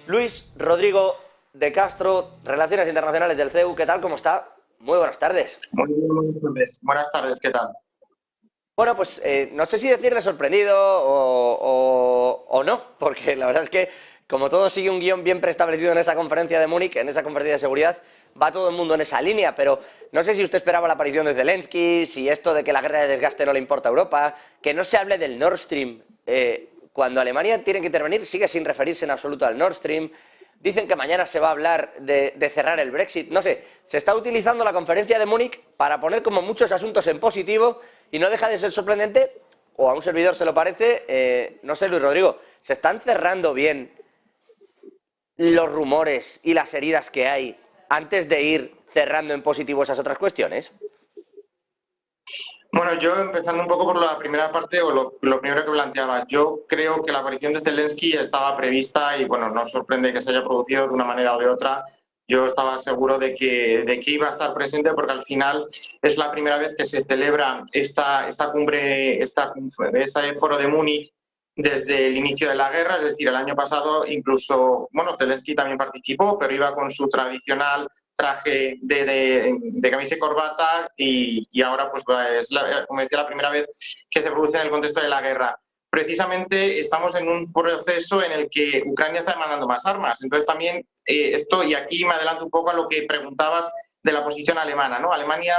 Luis Rodrigo de Castro, Relaciones Internacionales del CEU, ¿qué tal? ¿Cómo está? Muy buenas tardes. Muy bien, buenas tardes, ¿qué tal? Bueno, pues no sé si decirle sorprendido o no, porque la verdad es que como todo sigue un guión bien preestablecido en esa conferencia de Múnich, en esa conferencia de seguridad, va todo el mundo en esa línea, pero no sé si usted esperaba la aparición de Zelensky, si esto de que la guerra de desgaste no le importa a Europa, que no se hable del Nord Stream. Cuando Alemania tiene que intervenir, sigue sin referirse en absoluto al Nord Stream. Dicen que mañana se va a hablar de cerrar el Brexit. No sé, se está utilizando la conferencia de Múnich para poner como muchos asuntos en positivo y no deja de ser sorprendente, o a un servidor se lo parece, no sé, Luis Rodrigo, ¿se están cerrando bien los rumores y las heridas que hay antes de ir cerrando en positivo esas otras cuestiones? Bueno, yo empezando un poco por la primera parte o lo primero que planteaba, yo creo que la aparición de Zelensky estaba prevista y bueno, no sorprende que se haya producido de una manera o de otra. Yo estaba seguro de que iba a estar presente porque al final es la primera vez que se celebra esta cumbre, este foro de Múnich desde el inicio de la guerra, es decir, el año pasado incluso, bueno, Zelensky también participó, pero iba con su tradicional traje de camisa y corbata y ahora pues es como decía, la primera vez que se produce en el contexto de la guerra. Precisamente estamos en un proceso en el que Ucrania está demandando más armas. Entonces también esto, y aquí me adelanto un poco a lo que preguntabas de la posición alemana, ¿no? Alemania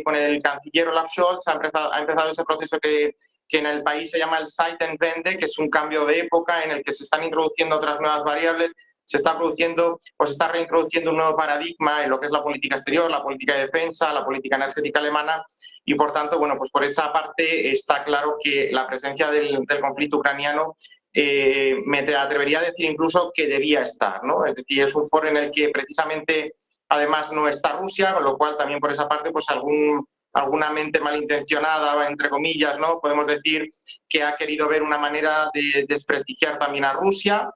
con el canciller Olaf Scholz ha empezado ese proceso que en el país se llama el Zeitenwende, que es un cambio de época en el que se están introduciendo otras nuevas variables, se está produciendo o se está reintroduciendo un nuevo paradigma en lo que es la política exterior, la política de defensa, la política energética alemana y por tanto, bueno, pues por esa parte está claro que la presencia del conflicto ucraniano me atrevería a decir incluso que debía estar, ¿no? Es decir, es un foro en el que precisamente además no está Rusia, con lo cual también por esa parte pues alguna mente malintencionada, entre comillas, ¿no? Podemos decir que ha querido ver una manera de desprestigiar también a Rusia.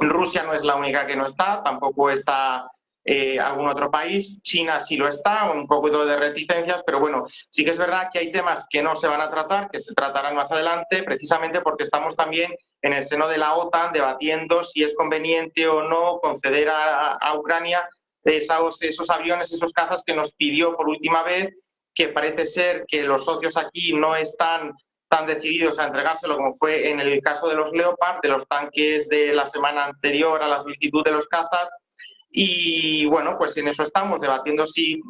Rusia no es la única que no está, tampoco está algún otro país. China sí lo está, un poquito de reticencias, pero bueno, sí que es verdad que hay temas que no se van a tratar, que se tratarán más adelante, precisamente porque estamos también en el seno de la OTAN debatiendo si es conveniente o no conceder a Ucrania esos aviones, esos cazas que nos pidió por última vez, que parece ser que los socios aquí no están tan decididos a entregárselo como fue en el caso de los Leopard, de los tanques de la semana anterior a la solicitud de los cazas. Y bueno, pues en eso estamos, debatiendo si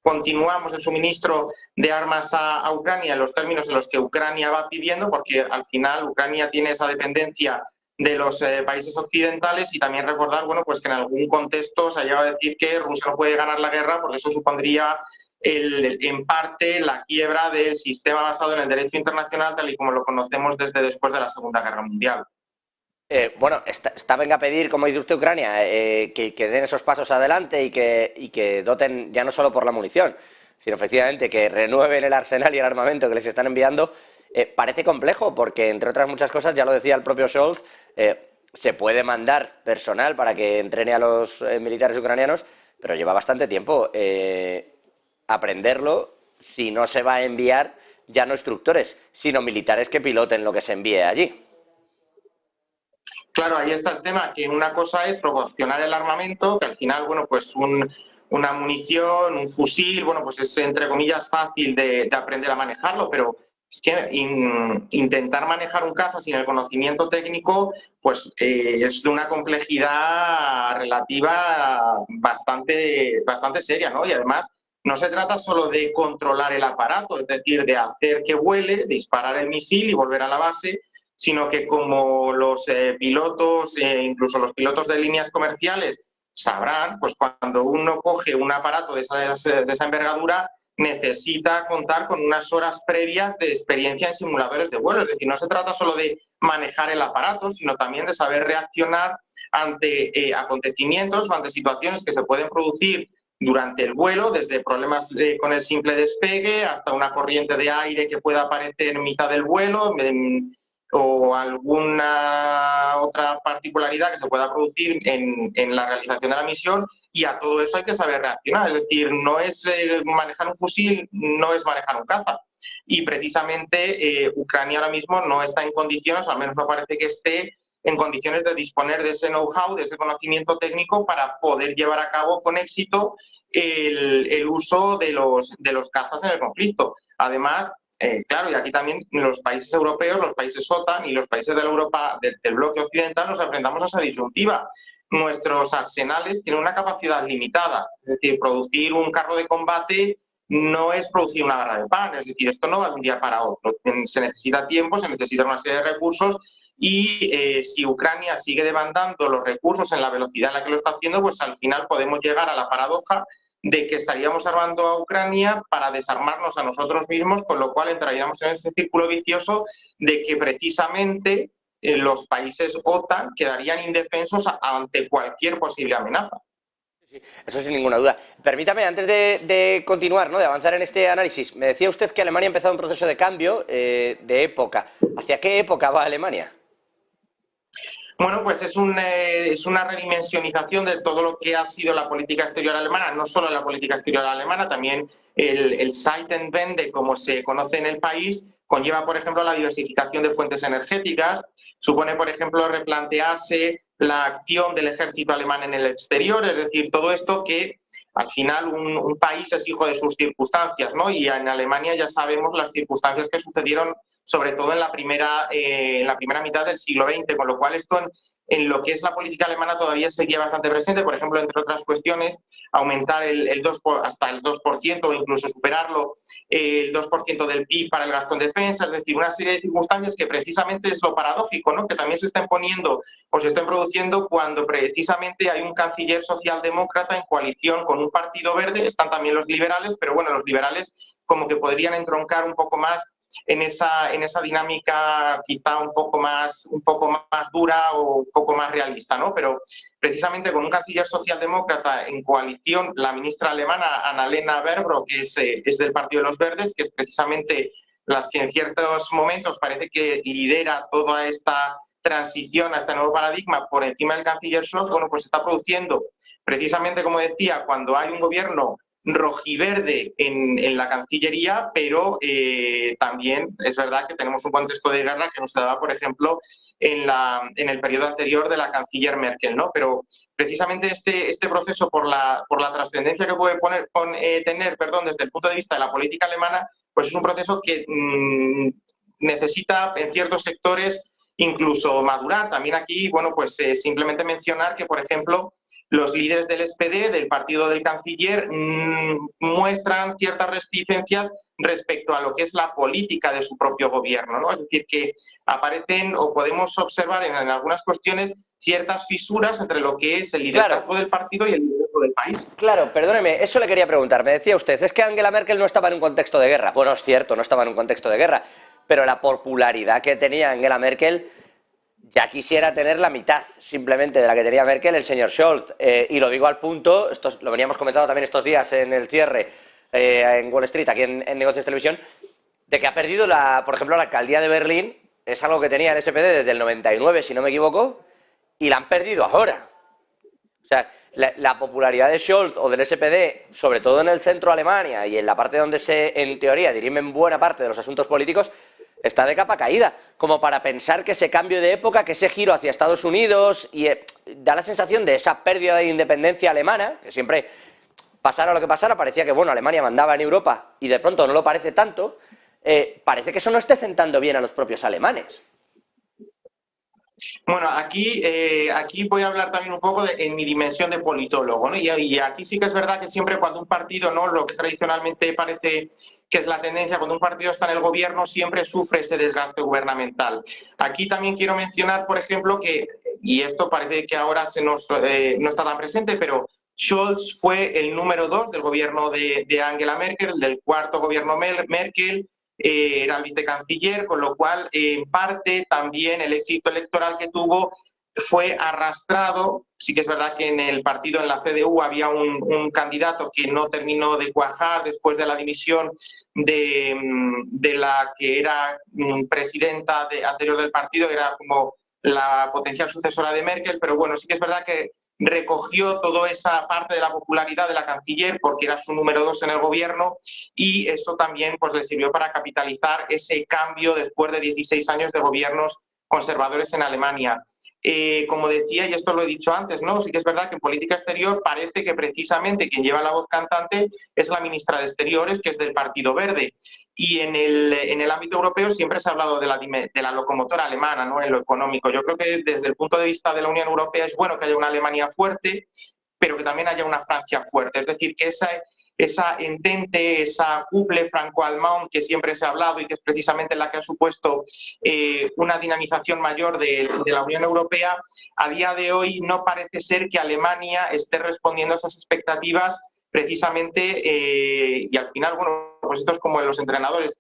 continuamos el suministro de armas a Ucrania en los términos en los que Ucrania va pidiendo, porque al final Ucrania tiene esa dependencia de los países occidentales y también recordar, bueno, pues que en algún contexto se ha llegado a decir que Rusia no puede ganar la guerra porque eso supondría en parte la quiebra del sistema basado en el derecho internacional tal y como lo conocemos desde después de la Segunda Guerra Mundial. Bueno, está venga a pedir, como dice usted, Ucrania, que den esos pasos adelante y que doten ya no solo por la munición, sino efectivamente que renueven el arsenal y el armamento que les están enviando. Parece complejo porque, entre otras muchas cosas, ya lo decía el propio Scholz, se puede mandar personal para que entrene a los militares ucranianos, pero lleva bastante tiempo aprenderlo si no se va a enviar ya no instructores, sino militares que piloten lo que se envíe allí. Claro, ahí está el tema, que una cosa es proporcionar el armamento, que al final, bueno, pues una munición, un fusil, bueno, pues es entre comillas fácil de aprender a manejarlo, pero es que intentar manejar un caza sin el conocimiento técnico, pues es de una complejidad relativa bastante seria, ¿no? Y además no se trata solo de controlar el aparato, es decir, de hacer que vuele, de disparar el misil y volver a la base, sino que como los pilotos, incluso los pilotos de líneas comerciales, sabrán, pues cuando uno coge un aparato de esa envergadura, necesita contar con unas horas previas de experiencia en simuladores de vuelo. Es decir, no se trata solo de manejar el aparato, sino también de saber reaccionar ante acontecimientos o ante situaciones que se pueden producir durante el vuelo, desde problemas con el simple despegue hasta una corriente de aire que pueda aparecer en mitad del vuelo, o alguna otra particularidad que se pueda producir en la realización de la misión, y a todo eso hay que saber reaccionar. Es decir, no es manejar un fusil, no es manejar un caza. Y precisamente Ucrania ahora mismo no está en condiciones, o al menos no parece que esté, en condiciones de disponer de ese know-how, de ese conocimiento técnico para poder llevar a cabo con éxito el uso de los cazas en el conflicto. Además, claro, y aquí también los países europeos, los países OTAN y los países de la Europa del bloque occidental nos enfrentamos a esa disyuntiva. Nuestros arsenales tienen una capacidad limitada, es decir, producir un carro de combate no es producir una barra de pan, es decir, esto no va de un día para otro, se necesita tiempo, se necesita una serie de recursos y si Ucrania sigue demandando los recursos en la velocidad en la que lo está haciendo, pues al final podemos llegar a la paradoja de que estaríamos armando a Ucrania para desarmarnos a nosotros mismos, con lo cual entraríamos en ese círculo vicioso de que precisamente los países OTAN quedarían indefensos ante cualquier posible amenaza. Sí, eso sin ninguna duda. Permítame, antes de continuar, ¿no?, de avanzar en este análisis, me decía usted que Alemania ha empezado un proceso de cambio de época. ¿Hacia qué época va Alemania? Bueno, pues es una redimensionización de todo lo que ha sido la política exterior alemana, no solo la política exterior alemana, también el Zeitenwende, como se conoce en el país, conlleva, por ejemplo, la diversificación de fuentes energéticas, supone, por ejemplo, replantearse la acción del ejército alemán en el exterior, es decir, todo esto que al final un país es hijo de sus circunstancias, ¿no? Y en Alemania ya sabemos las circunstancias que sucedieron sobre todo en la primera mitad del siglo XX, con lo cual esto en lo que es la política alemana todavía seguía bastante presente, por ejemplo, entre otras cuestiones, aumentar hasta el 2% o incluso superarlo, el 2% del PIB para el gasto en defensa, es decir, una serie de circunstancias que precisamente es lo paradójico, ¿no?, que también se están poniendo o se están produciendo cuando precisamente hay un canciller socialdemócrata en coalición con un partido verde, están también los liberales, pero bueno, los liberales como que podrían entroncar un poco más en esa dinámica quizá un poco más dura o un poco más realista, ¿no? Pero precisamente con un canciller socialdemócrata en coalición, la ministra alemana Annalena Baerbock, que es del Partido de los Verdes, que es precisamente las que en ciertos momentos parece que lidera toda esta transición a este nuevo paradigma por encima del canciller Scholz, bueno, pues está produciendo precisamente, como decía, cuando hay un gobierno rojiverde en la Cancillería, pero también es verdad que tenemos un contexto de guerra que no se daba, por ejemplo, en el periodo anterior de la canciller Merkel, ¿no? Pero precisamente este proceso, por la trascendencia que puede tener desde el punto de vista de la política alemana, pues es un proceso que necesita en ciertos sectores incluso madurar. También aquí, bueno, pues simplemente mencionar que, por ejemplo, los líderes del SPD, del partido del canciller, muestran ciertas reticencias respecto a lo que es la política de su propio gobierno, ¿no? Es decir, que aparecen o podemos observar en algunas cuestiones ciertas fisuras entre lo que es el liderazgo del partido y el liderazgo del país. Claro, perdóneme, eso le quería preguntar. Me decía usted, es que Angela Merkel no estaba en un contexto de guerra. Bueno, es cierto, no estaba en un contexto de guerra, pero la popularidad que tenía Angela Merkel, ya quisiera tener la mitad simplemente de la que tenía Merkel el señor Scholz. Y lo digo al punto, esto lo veníamos comentando también estos días en el cierre en Wall Street, aquí en Negocios Televisión, de que ha perdido, por ejemplo, la alcaldía de Berlín, es algo que tenía el SPD desde el 99, si no me equivoco, y la han perdido ahora. O sea, la popularidad de Scholz o del SPD, sobre todo en el centro de Alemania y en la parte donde en teoría, dirimen buena parte de los asuntos políticos, está de capa caída, como para pensar que ese cambio de época, que ese giro hacia Estados Unidos, y da la sensación de esa pérdida de independencia alemana, que siempre, pasara lo que pasara, parecía que, bueno, Alemania mandaba en Europa, y de pronto no lo parece tanto, parece que eso no esté sentando bien a los propios alemanes. Bueno, aquí voy a hablar también un poco en mi dimensión de politólogo, ¿no? Y aquí sí que es verdad que siempre cuando un partido, ¿no?, lo que tradicionalmente parece que es la tendencia, cuando un partido está en el gobierno siempre sufre ese desgaste gubernamental. Aquí también quiero mencionar, por ejemplo, que, y esto parece que ahora no está tan presente, pero Scholz fue el número 2 del gobierno de Angela Merkel, del cuarto gobierno Merkel, era el vicecanciller, con lo cual, en parte, también el éxito electoral que tuvo fue arrastrado. Sí que es verdad que en el partido, en la CDU, había un candidato que no terminó de cuajar después de la dimisión de la que era presidenta anterior del partido, era como la potencial sucesora de Merkel, pero bueno, sí que es verdad que recogió toda esa parte de la popularidad de la canciller porque era su número 2 en el gobierno, y eso también pues le sirvió para capitalizar ese cambio después de 16 años de gobiernos conservadores en Alemania. como decía, y esto lo he dicho antes, ¿no? Sí que es verdad que en política exterior parece que precisamente quien lleva la voz cantante es la ministra de Exteriores, que es del Partido Verde. Y en el ámbito europeo siempre se ha hablado de la locomotora alemana, ¿no? En lo económico. Yo creo que desde el punto de vista de la Unión Europea es bueno que haya una Alemania fuerte, pero que también haya una Francia fuerte. Es decir, que esa entente, esa couple franco-alemán que siempre se ha hablado y que es precisamente la que ha supuesto una dinamización mayor de la Unión Europea, a día de hoy no parece ser que Alemania esté respondiendo a esas expectativas precisamente y al final, bueno, pues esto es como en los entrenadores,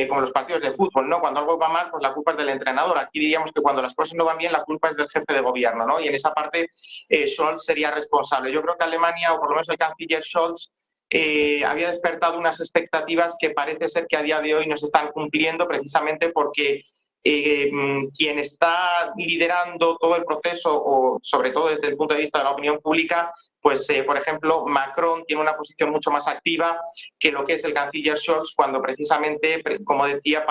como los partidos de fútbol, ¿no? Cuando algo va mal, pues la culpa es del entrenador. Aquí diríamos que cuando las cosas no van bien, la culpa es del jefe de gobierno, ¿no? Y en esa parte Scholz sería responsable. Yo creo que Alemania, o por lo menos el canciller Scholz, había despertado unas expectativas que parece ser que a día de hoy no se están cumpliendo precisamente porque quien está liderando todo el proceso, o sobre todo desde el punto de vista de la opinión pública, pues, por ejemplo, Macron tiene una posición mucho más activa que lo que es el canciller Scholz, cuando precisamente, como decía,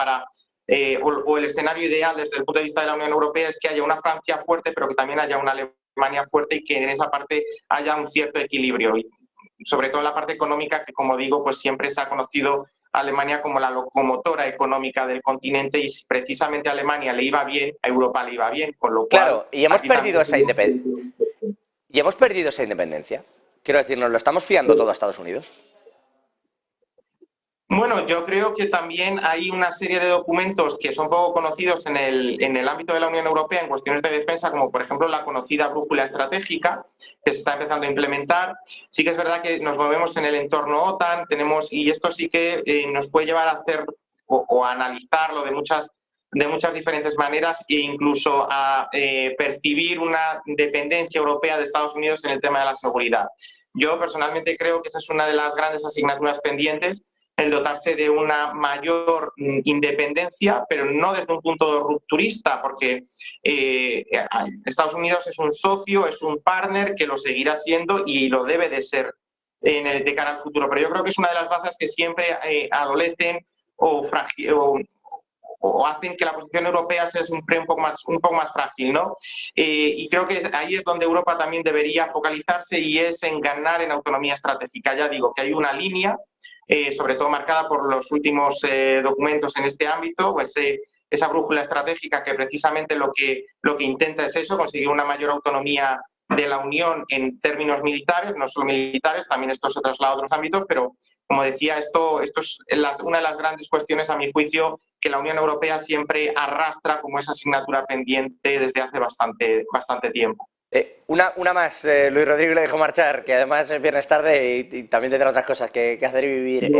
o el escenario ideal desde el punto de vista de la Unión Europea es que haya una Francia fuerte, pero que también haya una Alemania fuerte y que en esa parte haya un cierto equilibrio. Y sobre todo en la parte económica, que como digo, pues siempre se ha conocido a Alemania como la locomotora económica del continente y si precisamente a Alemania le iba bien, a Europa le iba bien, con lo cual... Claro, y hemos perdido esa independencia. Quiero decir, ¿nos lo estamos fiando todo a Estados Unidos? Bueno, yo creo que también hay una serie de documentos que son poco conocidos en el ámbito de la Unión Europea en cuestiones de defensa, como por ejemplo la conocida brújula estratégica, que se está empezando a implementar. Sí que es verdad que nos movemos en el entorno OTAN, y esto sí que nos puede llevar a hacer o a analizarlo de muchas diferentes maneras e incluso a percibir una dependencia europea de Estados Unidos en el tema de la seguridad. Yo personalmente creo que esa es una de las grandes asignaturas pendientes, el dotarse de una mayor independencia, pero no desde un punto rupturista, porque Estados Unidos es un socio, es un partner que lo seguirá siendo y lo debe de ser de cara al futuro. Pero yo creo que es una de las bazas que siempre adolecen o hacen que la posición europea sea siempre un poco más frágil, ¿no? Y creo que ahí es donde Europa también debería focalizarse y es en ganar en autonomía estratégica. Ya digo que hay una línea, sobre todo marcada por los últimos documentos en este ámbito, pues, esa brújula estratégica que precisamente lo que intenta es eso, conseguir una mayor autonomía de la Unión en términos militares, no solo militares, también esto se traslada a otros ámbitos, pero como decía, esto es una de las grandes cuestiones, a mi juicio, que la Unión Europea siempre arrastra como esa asignatura pendiente desde hace bastante tiempo. Una más, Luis Rodrigo le dejo marchar, que además es viernes tarde y también tendrá otras cosas que hacer y vivir.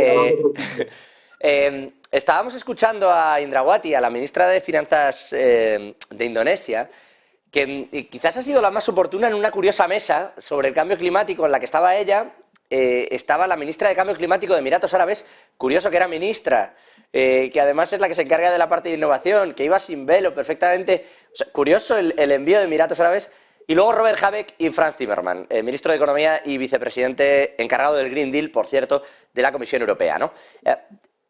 Estábamos escuchando a Indrawati, a la ministra de Finanzas de Indonesia, que quizás ha sido la más oportuna en una curiosa mesa sobre el cambio climático en la que estaba ella. Estaba la ministra de Cambio Climático de Emiratos Árabes, curioso que era ministra, que además es la que se encarga de la parte de innovación, que iba sin velo perfectamente. O sea, curioso el envío de Emiratos Árabes. Y luego Robert Habeck y Frans Timmermans, ministro de Economía y vicepresidente encargado del Green Deal, por cierto, de la Comisión Europea, ¿no?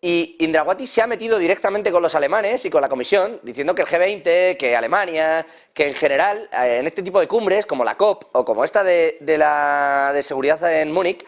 Y Indrawati se ha metido directamente con los alemanes y con la Comisión, diciendo que el G20, que Alemania, que en general, en este tipo de cumbres, como la COP o como esta de seguridad en Múnich,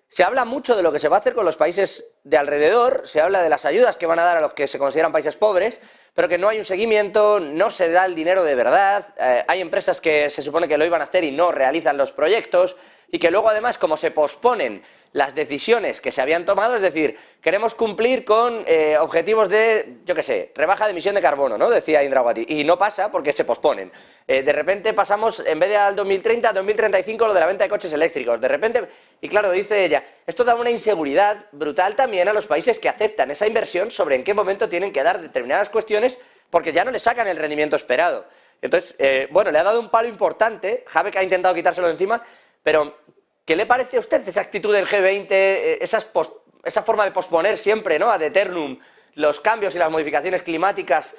se habla mucho de lo que se va a hacer con los países de alrededor, se habla de las ayudas que van a dar a los que se consideran países pobres, pero que no hay un seguimiento, no se da el dinero de verdad, hay empresas que se supone que lo iban a hacer y no realizan los proyectos, y que luego además, como se posponen las decisiones que se habían tomado, es decir, queremos cumplir con objetivos de, yo qué sé, rebaja de emisión de carbono, ¿no? Decía Indrawati, y no pasa porque se posponen. De repente pasamos, en vez de al 2030, al 2035 lo de la venta de coches eléctricos, de repente, y claro, dice ella, esto da una inseguridad brutal también a los países que aceptan esa inversión sobre en qué momento tienen que dar determinadas cuestiones porque ya no le sacan el rendimiento esperado. Entonces, bueno, le ha dado un palo importante, Habeck ha intentado quitárselo de encima, pero ¿qué le parece a usted esa actitud del G20, esa forma de posponer siempre, ¿no?, ad eternum los cambios y las modificaciones climáticas?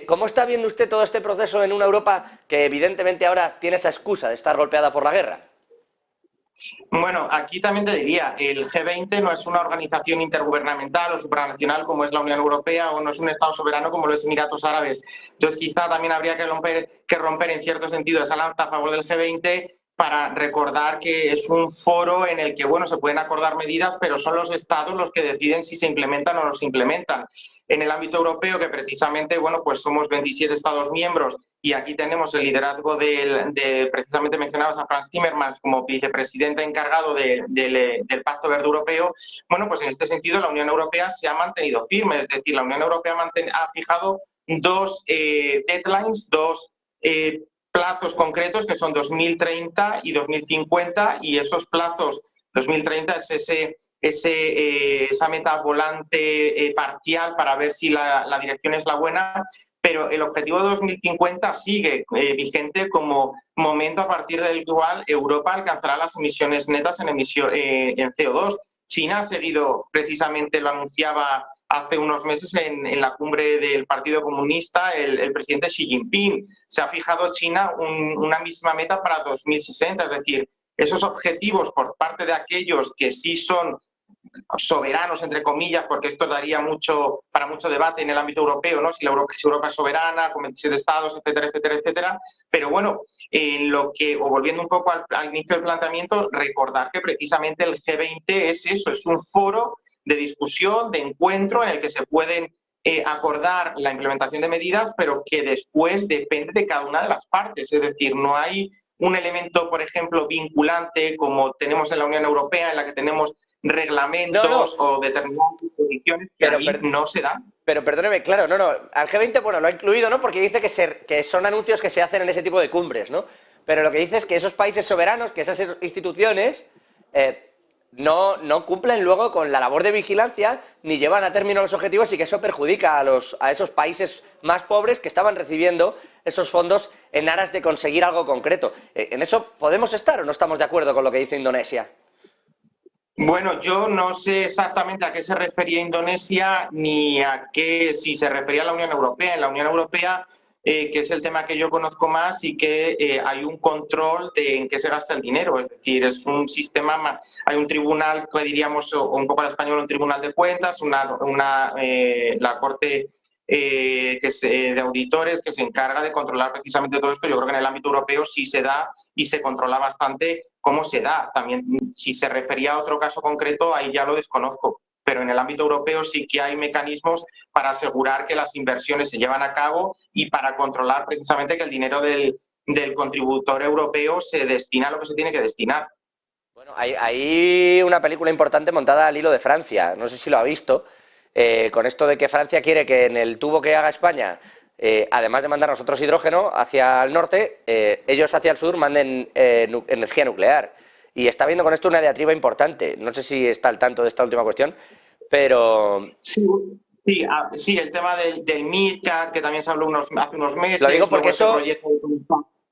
¿Cómo está viendo usted todo este proceso en una Europa que evidentemente ahora tiene esa excusa de estar golpeada por la guerra? Bueno, aquí también te diría, el G20 no es una organización intergubernamental o supranacional como es la Unión Europea o no es un Estado soberano como lo es Emiratos Árabes. Entonces, quizá también habría que romper en cierto sentido esa lanza a favor del G20 para recordar que es un foro en el que, bueno, se pueden acordar medidas, pero son los Estados los que deciden si se implementan o no se implementan. En el ámbito europeo, que precisamente, bueno, pues somos 27 Estados miembros y aquí tenemos el liderazgo precisamente mencionabas a Frans Timmermans como vicepresidente encargado del Pacto Verde Europeo. Bueno, pues en este sentido la Unión Europea se ha mantenido firme, es decir, la Unión Europea ha fijado dos deadlines, dos plazos concretos que son 2030 y 2050 y esos plazos, 2030 es esa meta volante parcial para ver si la dirección es la buena, pero el objetivo de 2050 sigue vigente como momento a partir del cual Europa alcanzará las emisiones netas en CO2. China ha seguido, precisamente lo anunciaba hace unos meses en la cumbre del Partido Comunista, el presidente Xi Jinping. Se ha fijado China una misma meta para 2060, es decir, esos objetivos por parte de aquellos que sí son soberanos, entre comillas, porque esto daría para mucho debate en el ámbito europeo, ¿no? Si Europa es soberana, con 27 estados, etcétera, etcétera, etcétera. Pero bueno, volviendo un poco al inicio del planteamiento, recordar que precisamente el G20 es eso, es un foro de discusión, de encuentro en el que se pueden acordar la implementación de medidas, pero que después depende de cada una de las partes. Es decir, no hay un elemento, por ejemplo, vinculante como tenemos en la Unión Europea, en la que tenemos reglamentos o determinadas disposiciones que ahí no se dan. Pero perdóneme, claro, al G20, bueno, lo ha incluido, ¿no? Porque dice que son anuncios que se hacen en ese tipo de cumbres, ¿no? Pero lo que dice es que esos países soberanos, que esas instituciones no cumplen luego con la labor de vigilancia ni llevan a término los objetivos y que eso perjudica a esos países más pobres que estaban recibiendo esos fondos en aras de conseguir algo concreto. ¿En eso podemos estar o no estamos de acuerdo con lo que dice Indonesia? Bueno, yo no sé exactamente a qué se refería Indonesia ni si se refería a la Unión Europea. En la Unión Europea, que es el tema que yo conozco más, y que hay un control de en qué se gasta el dinero. Es decir, es un sistema, hay un tribunal, que diríamos, o un poco al español, un tribunal de cuentas, la Corte de auditores que se encarga de controlar precisamente todo esto. Yo creo que en el ámbito europeo sí se da y se controla bastante cómo se da. También, si se refería a otro caso concreto, ahí ya lo desconozco. Pero en el ámbito europeo sí que hay mecanismos para asegurar que las inversiones se llevan a cabo y para controlar precisamente que el dinero del contributor europeo se destina a lo que se tiene que destinar. Bueno, hay una película importante montada al hilo de Francia, no sé si lo ha visto, con esto de que Francia quiere que en el tubo que haga España, además de mandar nosotros hidrógeno hacia el norte, ellos hacia el sur manden energía nuclear. Y está habiendo con esto una diatriba importante. No sé si está al tanto de esta última cuestión, pero... Sí, el tema del MidCat, que también se habló hace unos meses. Lo digo porque eso...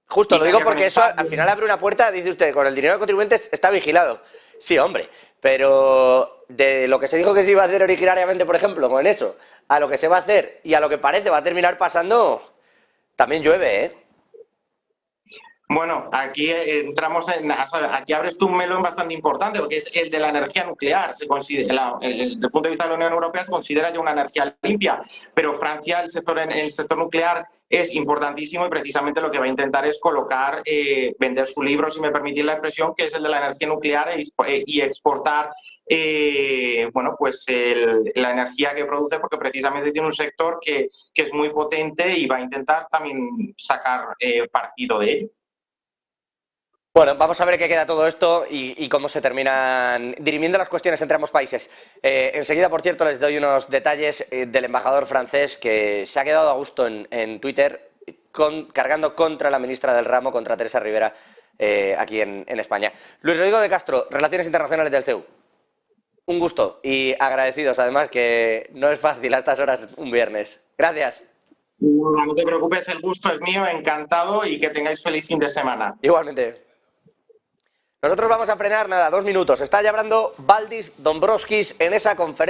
Justo, lo digo porque eso al final abre una puerta, dice usted, con el dinero de contribuyentes está vigilado. Sí, hombre, pero de lo que se dijo que se iba a hacer originariamente, por ejemplo, con eso, a lo que se va a hacer y a lo que parece va a terminar pasando, también llueve, ¿eh? Bueno, aquí aquí abres tú un melón bastante importante, porque es el de la energía nuclear. Desde el punto de vista de la Unión Europea se considera ya una energía limpia, pero Francia, el sector nuclear es importantísimo y precisamente lo que va a intentar es vender su libro, si me permitís la expresión, que es el de la energía nuclear y exportar la energía que produce, porque precisamente tiene un sector que es muy potente y va a intentar también sacar partido de ello. Bueno, vamos a ver qué queda todo esto y cómo se terminan dirimiendo las cuestiones entre ambos países. Enseguida, por cierto, les doy unos detalles del embajador francés que se ha quedado a gusto en Twitter cargando contra la ministra del ramo, contra Teresa Rivera, aquí en España. Luis Rodrigo de Castro, Relaciones Internacionales del CEU. Un gusto y agradecidos, además, que no es fácil a estas horas un viernes. Gracias. No te preocupes, el gusto es mío, encantado y que tengáis feliz fin de semana. Igualmente. Nosotros vamos a frenar, 2 minutos. Está ya hablando Valdis Dombrovskis en esa conferencia.